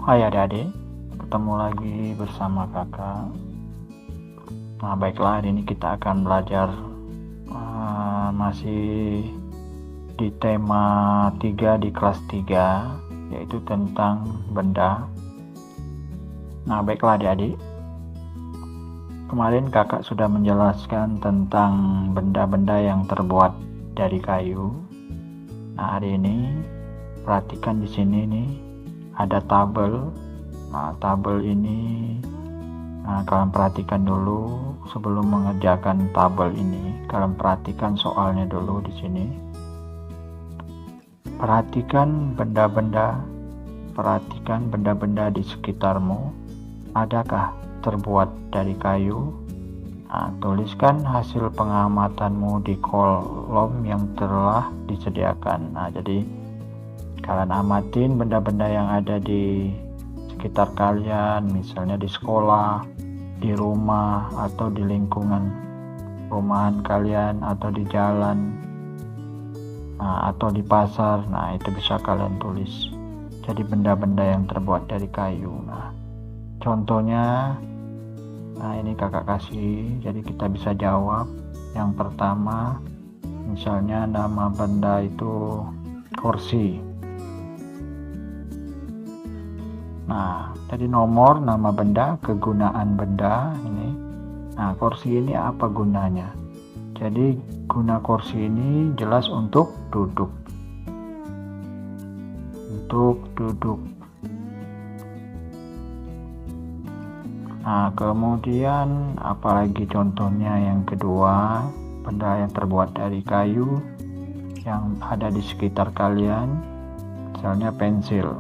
Hai adik-adik, ketemu lagi bersama kakak. Nah baiklah, hari ini kita akan belajar masih di tema 3 di kelas 3, yaitu tentang benda. Nah baiklah adik-adik, kemarin kakak sudah menjelaskan tentang benda-benda yang terbuat dari kayu. Nah hari ini perhatikan di sini nih, ada tabel. Nah, tabel ini kalian perhatikan dulu sebelum mengerjakan tabel ini. Kalian perhatikan soalnya dulu di sini. Perhatikan benda-benda di sekitarmu. Adakah terbuat dari kayu? Nah, tuliskan hasil pengamatanmu di kolom yang telah disediakan. Nah, jadi kalian amatin benda-benda yang ada di sekitar kalian, misalnya di sekolah, di rumah, atau di lingkungan rumahan kalian, atau di jalan, atau di pasar. Nah itu bisa kalian tulis. Jadi benda-benda yang terbuat dari kayu. Nah contohnya, ini kakak kasih, jadi kita bisa jawab. Yang pertama, misalnya nama benda itu kursi. Nah, jadi nomor nama benda, kegunaan benda ini. Nah, kursi ini apa gunanya? Jadi guna kursi ini jelas untuk duduk. Untuk duduk. Nah, kemudian apalagi contohnya yang kedua, benda yang terbuat dari kayu yang ada di sekitar kalian, misalnya pensil.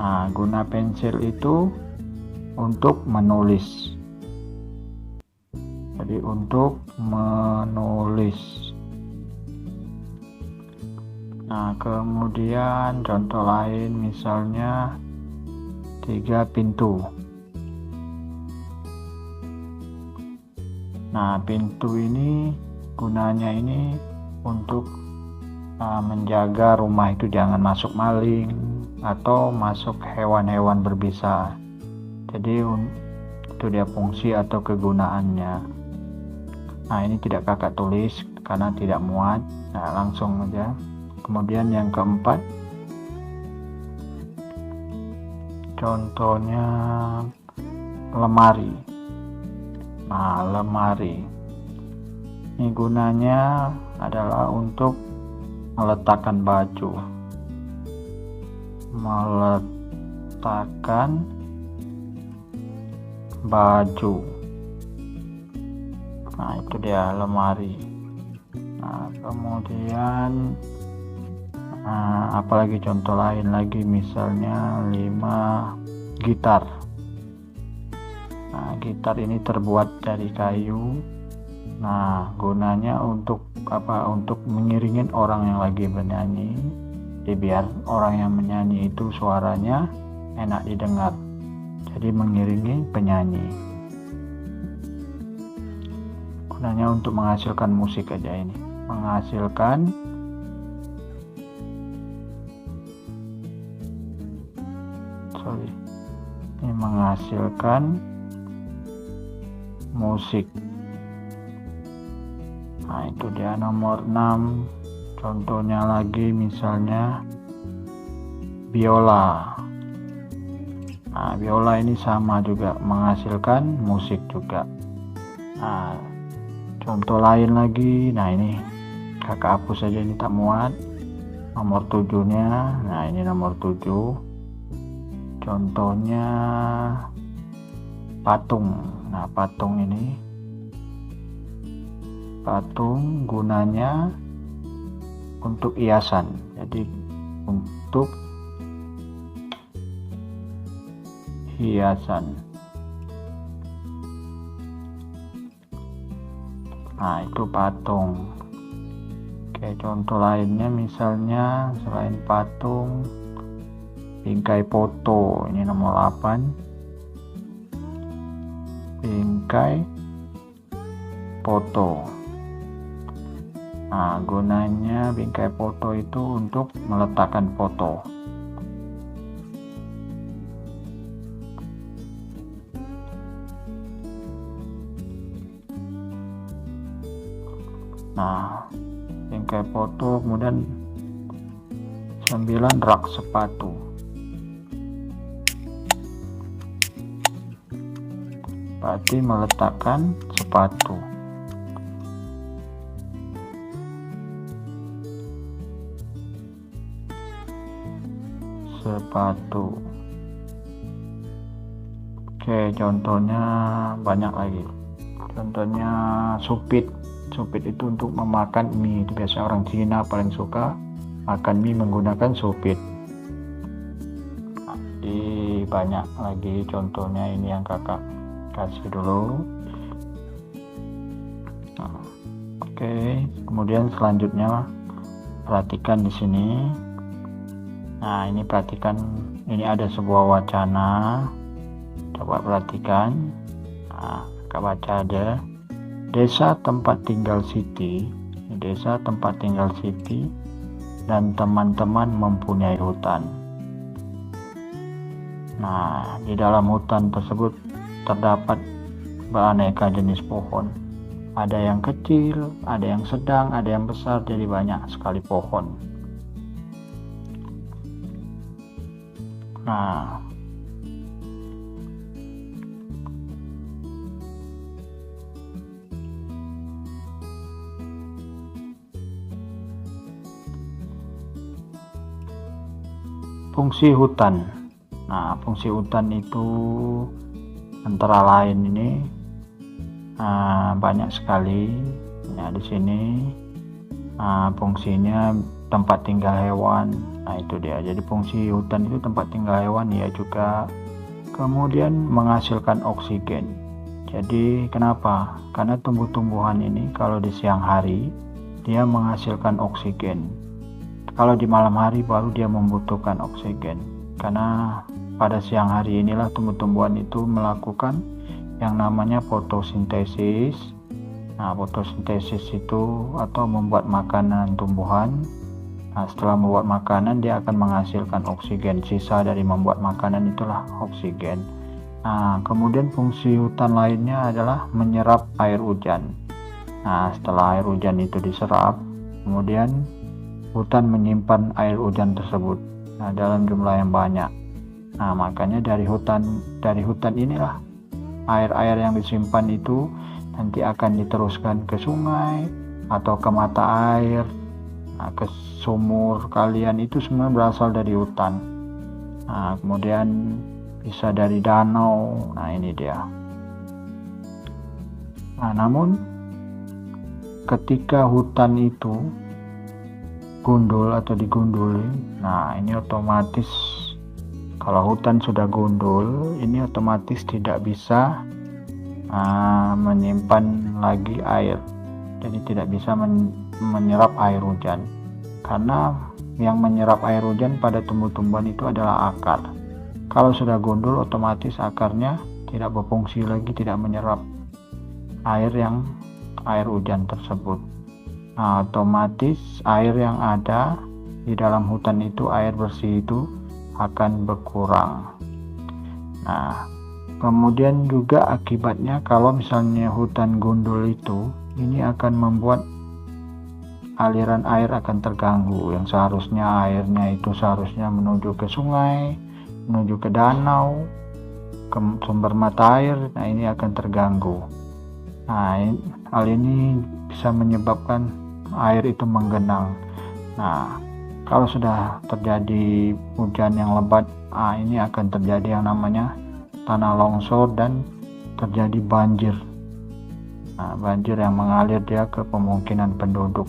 Nah, guna pensil itu untuk menulis. Jadi untuk menulis. Nah, kemudian contoh lain misalnya 3 pintu. Nah, pintu ini gunanya ini untuk menjaga rumah itu jangan masuk maling atau masuk hewan-hewan berbisa. Jadi itu dia fungsi atau kegunaannya. Nah ini tidak kakak tulis karena tidak muat. Nah langsung aja. Kemudian yang keempat, contohnya lemari. Nah lemari ini gunanya adalah untuk meletakkan baju. Nah itu dia lemari. Nah kemudian apalagi contoh lain lagi, misalnya 5 gitar. Nah gitar ini terbuat dari kayu. Nah gunanya untuk apa? Untuk mengiringin orang yang lagi bernyanyi. Jadi biar orang yang menyanyi itu suaranya enak didengar, jadi mengiringi penyanyi. Gunanya untuk menghasilkan musik aja ini, menghasilkan musik. Nah itu dia nomor 6. Contohnya lagi misalnya biola. Nah biola ini sama juga menghasilkan musik juga. Nah contoh lain lagi, nah ini kakak hapus saja, ini tak muat. Nomor 7-nya, nah ini nomor 7. Contohnya patung. Nah patung ini, patung gunanya untuk hiasan. Jadi untuk hiasan. Nah itu patung. Oke, contoh lainnya misalnya selain patung, bingkai foto. Ini nomor 8. Bingkai foto. Nah, gunanya bingkai foto itu untuk meletakkan foto. Nah, bingkai foto, kemudian 9 rak sepatu. Berarti meletakkan sepatu. Oke, contohnya banyak lagi. Contohnya supit itu untuk memakan mie. Itu biasa orang Cina paling suka makan mie menggunakan supit. Jadi banyak lagi contohnya, ini yang kakak kasih dulu. Oke, kemudian selanjutnya perhatikan di sini. Nah, ini perhatikan, ini ada sebuah wacana. Coba perhatikan. Nah, kakak baca ada desa tempat tinggal Siti. Desa tempat tinggal Siti dan teman-teman mempunyai hutan. Nah, di dalam hutan tersebut terdapat beraneka jenis pohon. Ada yang kecil, ada yang sedang, ada yang besar, jadi banyak sekali pohon. Nah, fungsi hutan. Nah, fungsi hutan itu antara lain ini banyak sekali. Nah, di sini fungsinya tempat tinggal hewan. Nah, itu dia. Jadi fungsi hutan itu tempat tinggal hewan ya juga. Kemudian menghasilkan oksigen. Jadi kenapa? Karena tumbuh-tumbuhan ini kalau di siang hari dia menghasilkan oksigen. Kalau di malam hari baru dia membutuhkan oksigen. Karena pada siang hari inilah tumbuh-tumbuhan itu melakukan yang namanya fotosintesis. Nah, fotosintesis itu atau membuat makanan tumbuhan. Nah, setelah membuat makanan dia akan menghasilkan oksigen. Sisa dari membuat makanan itulah oksigen. Nah, kemudian fungsi hutan lainnya adalah menyerap air hujan. Nah, setelah air hujan itu diserap, kemudian hutan menyimpan air hujan tersebut dalam jumlah yang banyak. Nah, makanya dari hutan inilah air-air yang disimpan itu nanti akan diteruskan ke sungai atau ke mata air, ke sumur kalian, itu semua berasal dari hutan. Nah, kemudian bisa dari danau. Nah, ini dia. Nah, namun ketika hutan itu gundul atau digunduli, nah ini otomatis kalau hutan sudah gundul, ini otomatis tidak bisa menyimpan lagi air. Jadi tidak bisa menyerap air hujan. Karena yang menyerap air hujan pada tumbuh-tumbuhan itu adalah akar. Kalau sudah gundul, otomatis akarnya tidak berfungsi lagi, tidak menyerap air hujan tersebut. Nah, otomatis air yang ada di dalam hutan itu, air bersih itu akan berkurang. Nah, kemudian juga akibatnya kalau misalnya hutan gundul itu, ini akan membuat aliran air akan terganggu. Yang seharusnya airnya itu seharusnya menuju ke sungai, menuju ke danau, ke sumber mata air. Nah, ini akan terganggu. Nah, hal ini bisa menyebabkan air itu menggenang. Nah, kalau sudah terjadi hujan yang lebat, ini akan terjadi yang namanya tanah longsor dan terjadi banjir. Nah, banjir yang mengalir dia ke pemukiman penduduk.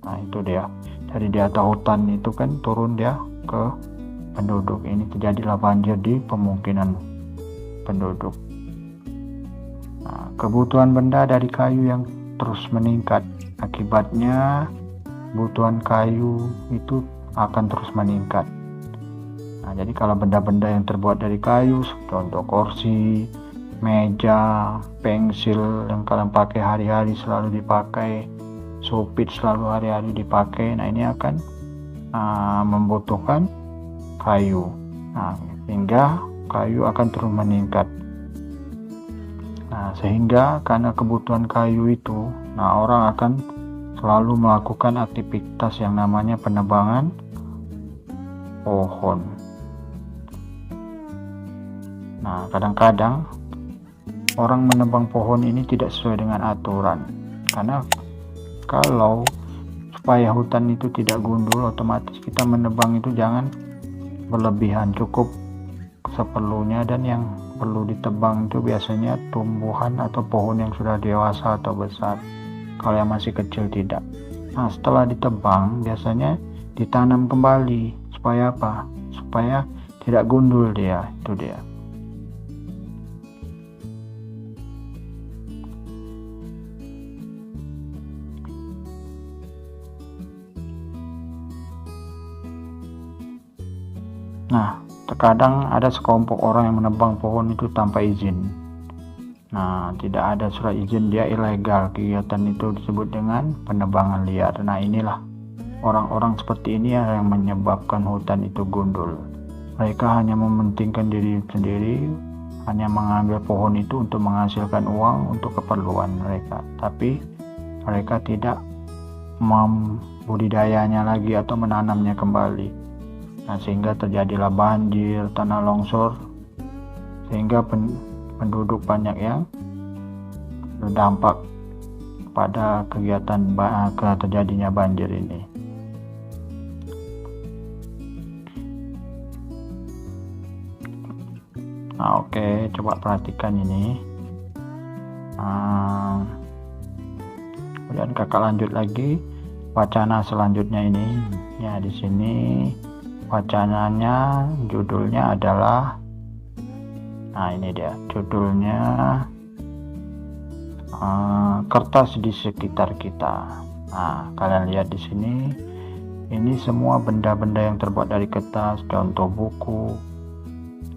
Nah, itu dia. Dari di atas hutan itu kan turun dia ke penduduk. Ini terjadilah banjir di pemukiman penduduk. Nah, kebutuhan benda dari kayu yang terus meningkat. Akibatnya kebutuhan kayu itu akan terus meningkat. Nah, jadi kalau benda-benda yang terbuat dari kayu, contoh kursi, meja, pensil yang kalian pakai hari-hari selalu dipakai, supit selalu hari-hari dipakai, nah ini akan membutuhkan kayu. Nah, sehingga kayu akan terus meningkat. Nah, sehingga karena kebutuhan kayu itu, nah orang akan selalu melakukan aktivitas yang namanya penebangan pohon. Nah, kadang-kadang orang menebang pohon ini tidak sesuai dengan aturan. Karena kalau supaya hutan itu tidak gundul, otomatis kita menebang itu jangan berlebihan, cukup seperlunya, dan yang perlu ditebang itu biasanya tumbuhan atau pohon yang sudah dewasa atau besar. Kalau yang masih kecil tidak. Nah, setelah ditebang biasanya ditanam kembali. Supaya apa? Supaya tidak gundul dia, itu dia. Nah, terkadang ada sekelompok orang yang menebang pohon itu tanpa izin. Nah, tidak ada surat izin, dia ilegal. Kegiatan itu disebut dengan penebangan liar. Nah, inilah orang-orang seperti ini yang menyebabkan hutan itu gundul. Mereka hanya mementingkan diri sendiri, hanya mengambil pohon itu untuk menghasilkan uang untuk keperluan mereka. Tapi mereka tidak membudidayanya lagi atau menanamnya kembali. Nah, sehingga terjadilah banjir, tanah longsor, sehingga penduduk banyak yang berdampak pada kegiatan terjadinya banjir ini. Nah, oke, coba perhatikan ini. Kemudian kakak lanjut lagi wacana selanjutnya ini. Ya, di sini wacananya, judulnya adalah, nah ini dia judulnya, kertas di sekitar kita. Nah, kalian lihat di sini, ini semua benda-benda yang terbuat dari kertas, contoh buku,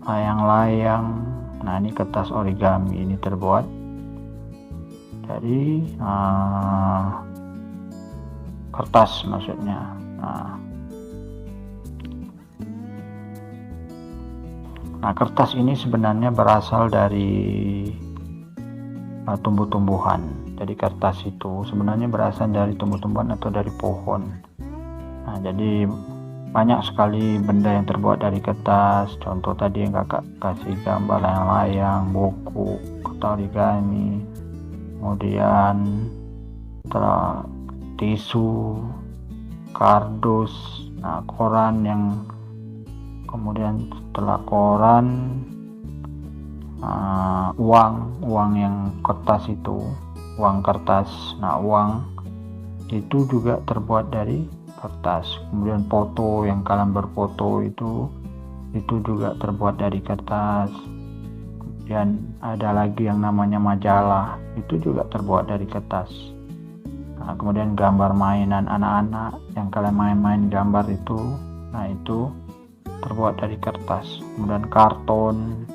layang-layang. Nah, ini kertas origami, ini terbuat dari kertas maksudnya. Nah, kertas ini sebenarnya berasal dari tumbuh-tumbuhan. Jadi kertas itu sebenarnya berasal dari tumbuh-tumbuhan atau dari pohon. Nah, jadi banyak sekali benda yang terbuat dari kertas. Contoh tadi yang kakak kasih gambar, layang-layang, buku, kertas origami, kemudian tisu, kardus, nah koran, yang kemudian setelah koran, uang yang kertas itu, uang kertas. Nah, uang itu juga terbuat dari kertas. Kemudian foto, yang kalian berfoto itu juga terbuat dari kertas. Kemudian ada lagi yang namanya majalah, itu juga terbuat dari kertas. Nah, kemudian gambar mainan anak-anak yang kalian main-main gambar itu, nah itu terbuat dari kertas. Kemudian karton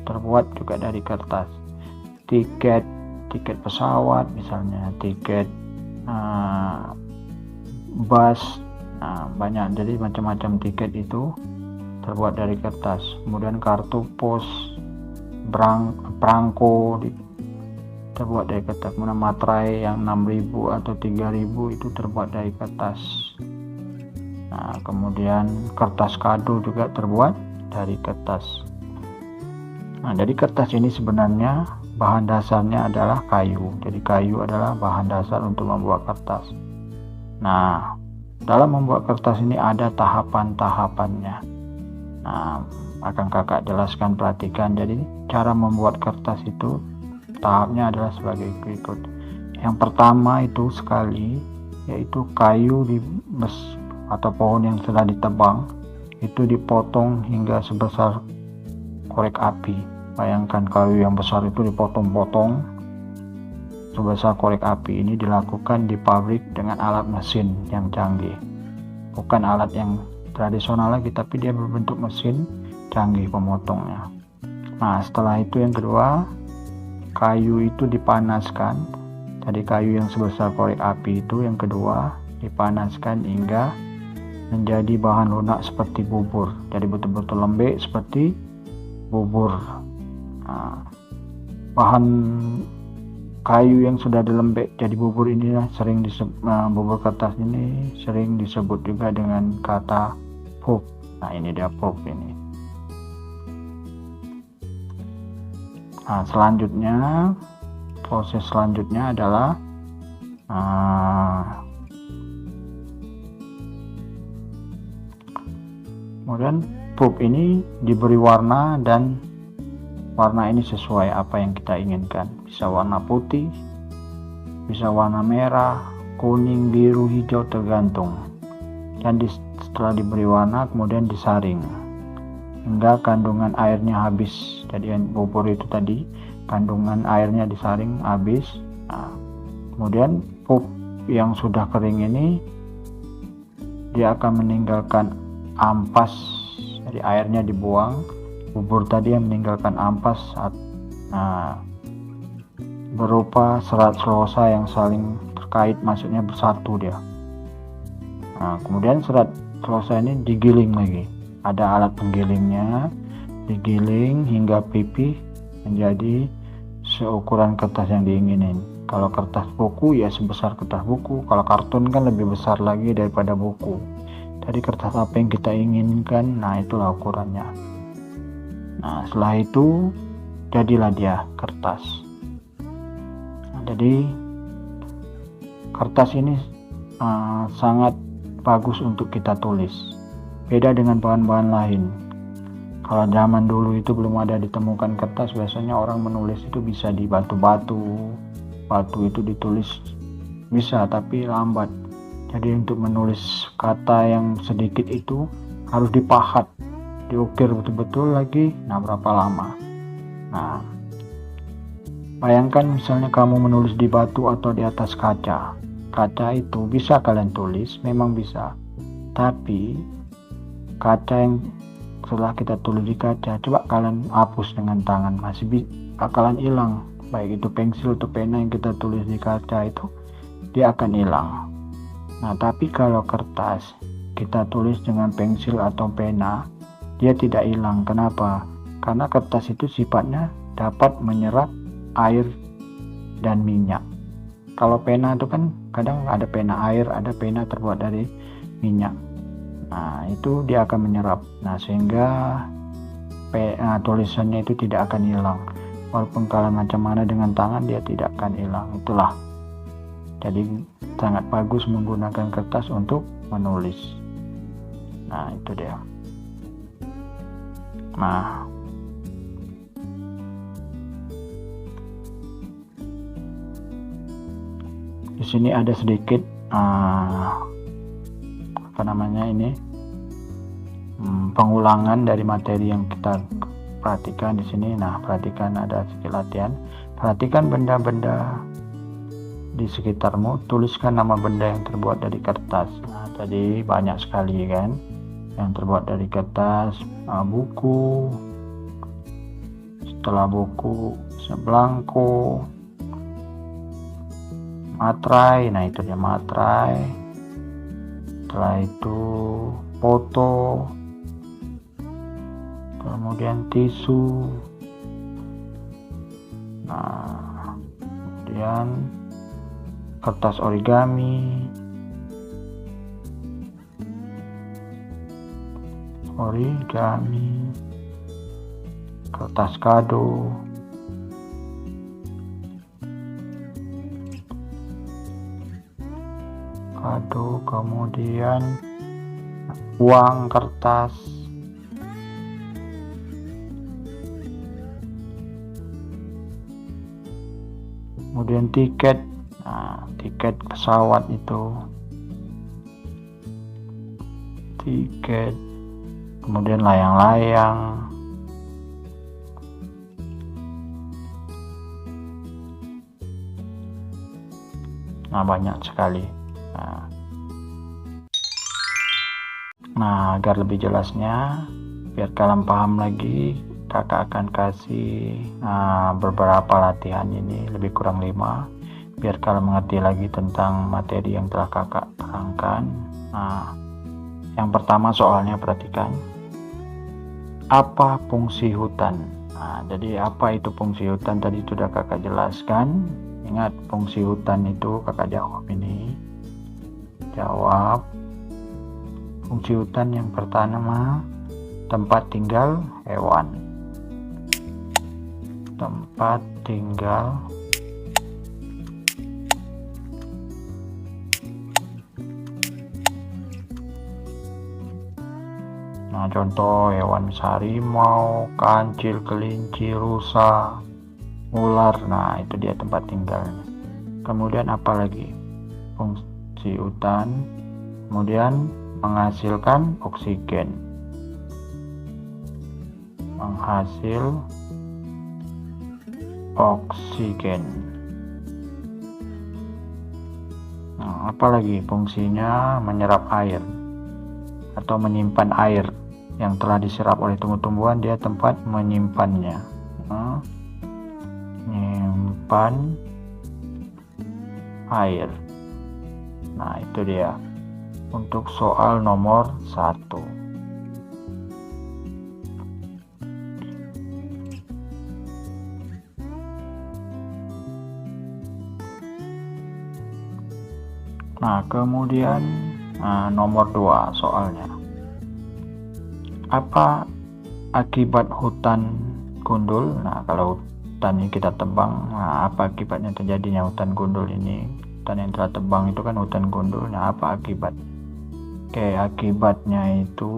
terbuat juga dari kertas. Tiket pesawat misalnya, tiket bus, nah banyak, jadi macam-macam tiket itu terbuat dari kertas. Kemudian kartu pos, perangko terbuat dari kertas. Kemudian materai yang 6.000 atau 3.000 itu terbuat dari kertas. Nah, kemudian kertas kado juga terbuat dari kertas. Nah, jadi kertas ini sebenarnya bahan dasarnya adalah kayu. Jadi kayu adalah bahan dasar untuk membuat kertas. Nah, dalam membuat kertas ini ada tahapan-tahapannya. Nah, akan kakak jelaskan, perhatikan. Jadi cara membuat kertas itu tahapnya adalah sebagai berikut. Yang pertama itu sekali, yaitu kayu atau pohon yang sudah ditebang itu dipotong hingga sebesar korek api. Bayangkan kayu yang besar itu dipotong-potong sebesar korek api. Ini dilakukan di pabrik dengan alat mesin yang canggih, bukan alat yang tradisional lagi, tapi dia berbentuk mesin canggih pemotongnya. Nah, setelah itu yang kedua, kayu itu dipanaskan Tadi kayu yang sebesar korek api itu yang kedua dipanaskan hingga menjadi bahan lunak seperti bubur. Jadi betul-betul lembek seperti bubur. Nah, bahan kayu yang sudah dilembek jadi bubur ini sering bubur kertas ini sering disebut juga dengan kata pulp. Nah, ini dia pulp ini. Nah, proses selanjutnya adalah kemudian pulp ini diberi warna, dan warna ini sesuai apa yang kita inginkan. Bisa warna putih, bisa warna merah, kuning, biru, hijau, tergantung. Dan setelah diberi warna kemudian disaring hingga kandungan airnya habis. Jadi bubur itu tadi kandungan airnya disaring habis. Nah, kemudian pulp yang sudah kering ini dia akan meninggalkan ampas. Jadi airnya dibuang, bubur tadi yang meninggalkan ampas berupa serat selosa yang saling terkait, maksudnya bersatu dia. Nah, kemudian serat selosa ini digiling lagi, ada alat penggilingnya, digiling hingga pipih menjadi seukuran kertas yang diinginin. Kalau kertas buku ya sebesar kertas buku, kalau kartun kan lebih besar lagi daripada buku. Jadi kertas apa yang kita inginkan, nah itulah ukurannya. Nah, setelah itu jadilah dia kertas. Nah, jadi kertas ini sangat bagus untuk kita tulis. Beda dengan bahan-bahan lain. Kalau zaman dulu itu belum ada ditemukan kertas, biasanya orang menulis itu bisa di batu-batu. Batu itu ditulis bisa, tapi lambat. Jadi untuk menulis kata yang sedikit itu harus dipahat, diukir betul-betul lagi. Nah, berapa lama? Nah, bayangkan misalnya kamu menulis di batu atau di atas kaca. Kaca itu bisa kalian tulis, memang bisa. Tapi kaca yang setelah kita tulis di kaca, coba kalian hapus dengan tangan, masih bakalan hilang. Baik itu pensil atau pena yang kita tulis di kaca itu, dia akan hilang. Nah, tapi kalau kertas kita tulis dengan pensil atau pena, dia tidak hilang. Kenapa? Karena kertas itu sifatnya dapat menyerap air dan minyak. Kalau pena itu kan kadang ada pena air, ada pena terbuat dari minyak. Nah, itu dia akan menyerap. Nah, sehingga tulisannya itu tidak akan hilang. Walaupun kalian macam mana dengan tangan, dia tidak akan hilang. Itulah. Jadi sangat bagus menggunakan kertas untuk menulis. Nah, itu dia. Nah, di sini ada sedikit pengulangan dari materi yang kita perhatikan di sini. Nah, perhatikan ada sedikit latihan. Perhatikan benda-benda di sekitarmu, tuliskan nama benda yang terbuat dari kertas. Nah, tadi banyak sekali kan yang terbuat dari kertas. Buku, setelah buku sebelangko, matrai. Nah, itu dia matrai. Setelah itu foto, kemudian tisu, nah kemudian kertas origami, kertas kado, kemudian uang kertas, kemudian tiket. Nah, tiket pesawat itu, tiket, kemudian layang-layang, nah banyak sekali. Nah, agar lebih jelasnya, biar kalian paham lagi, kakak akan kasih beberapa latihan ini, lebih kurang 5. biar kalian mengerti lagi tentang materi yang telah kakak terangkan. Nah, yang pertama soalnya perhatikan, apa fungsi hutan? Nah, jadi apa itu fungsi hutan tadi sudah kakak jelaskan. Ingat, fungsi hutan itu kakak jawab ini. Jawab. Fungsi hutan yang pertama, tempat tinggal hewan. Tempat tinggal nah, contoh hewan harimau, kancil, kelinci, rusa, ular. Nah, itu dia tempat tinggalnya. Kemudian apa lagi fungsi hutan? Kemudian menghasilkan oksigen. Menghasil oksigen. Nah, apalagi fungsinya? Menyerap air atau menyimpan air yang telah diserap oleh tumbuh-tumbuhan. Dia tempat menyimpannya. Menyimpan air. Nah, itu dia untuk soal nomor 1. Nah, kemudian nomor 2 soalnya. Apa akibat hutan gundul? Nah, kalau hutan ini kita tebang, nah apa akibatnya terjadinya hutan gundul ini? Hutan yang telah tebang itu kan hutan gundul. Nah, apa akibat? Oke, akibatnya itu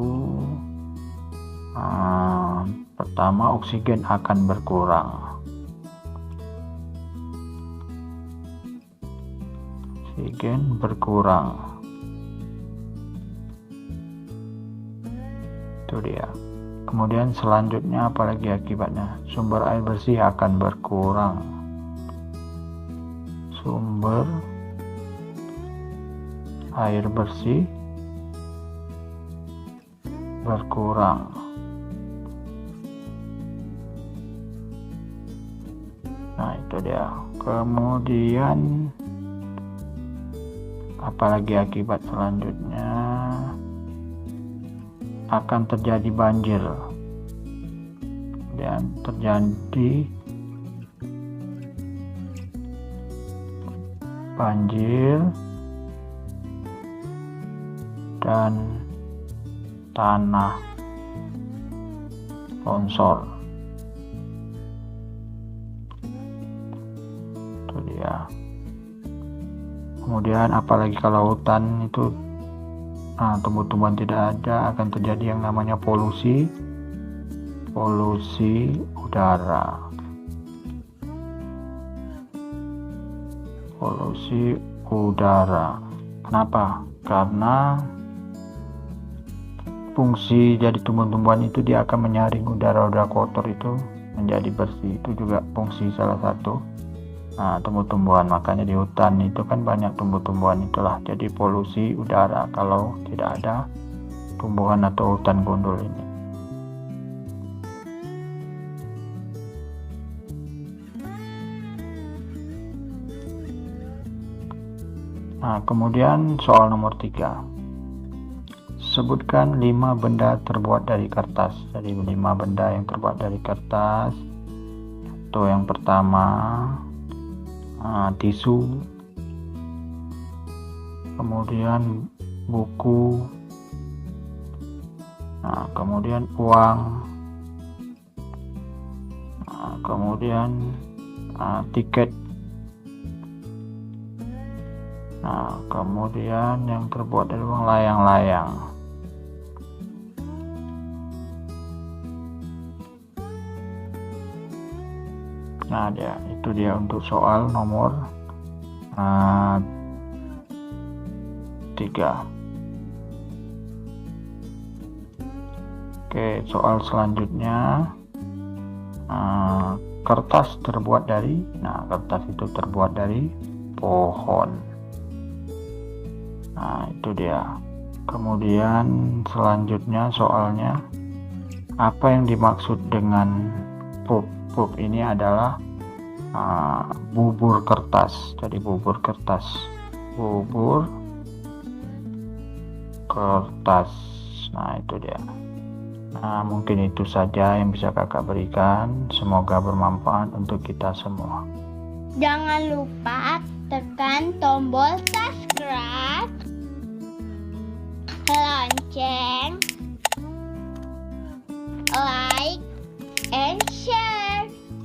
pertama, oksigen akan berkurang. Oksigen berkurang. Itu dia. Kemudian selanjutnya apalagi akibatnya? Sumber air bersih akan berkurang. Sumber air bersih berkurang. Nah, itu dia. Kemudian apalagi akibat selanjutnya? Akan terjadi banjir. Dan terjadi banjir dan tanah longsor. Itu dia. Kemudian apalagi kalau hutan itu tumbuh-tumbuhan tidak ada, akan terjadi yang namanya polusi udara. Polusi udara. Kenapa? Karena fungsi jadi tumbuh-tumbuhan itu dia akan menyaring udara-udara kotor itu menjadi bersih. Itu juga fungsi salah satu tumbuh-tumbuhan. Makanya di hutan itu kan banyak tumbuh-tumbuhan itulah jadi polusi udara kalau tidak ada tumbuhan atau hutan gundul ini. Nah, kemudian soal nomor 3. Sebutkan 5 benda terbuat dari kertas. Jadi 5 benda yang terbuat dari kertas. Itu yang pertama tisu, kemudian buku, kemudian uang, kemudian tiket, kemudian yang terbuat dari uang layang-layang. Nah, itu dia untuk soal nomor 3. Oke, soal selanjutnya, kertas terbuat dari, kertas itu terbuat dari pohon. Nah, itu dia. Kemudian selanjutnya soalnya, apa yang dimaksud dengan pulp? Pulp ini adalah bubur kertas. Jadi bubur kertas, bubur kertas. Nah itu dia. Nah mungkin itu saja yang bisa kakak berikan. Semoga bermanfaat untuk kita semua. Jangan lupa tekan tombol subscribe, lonceng, like,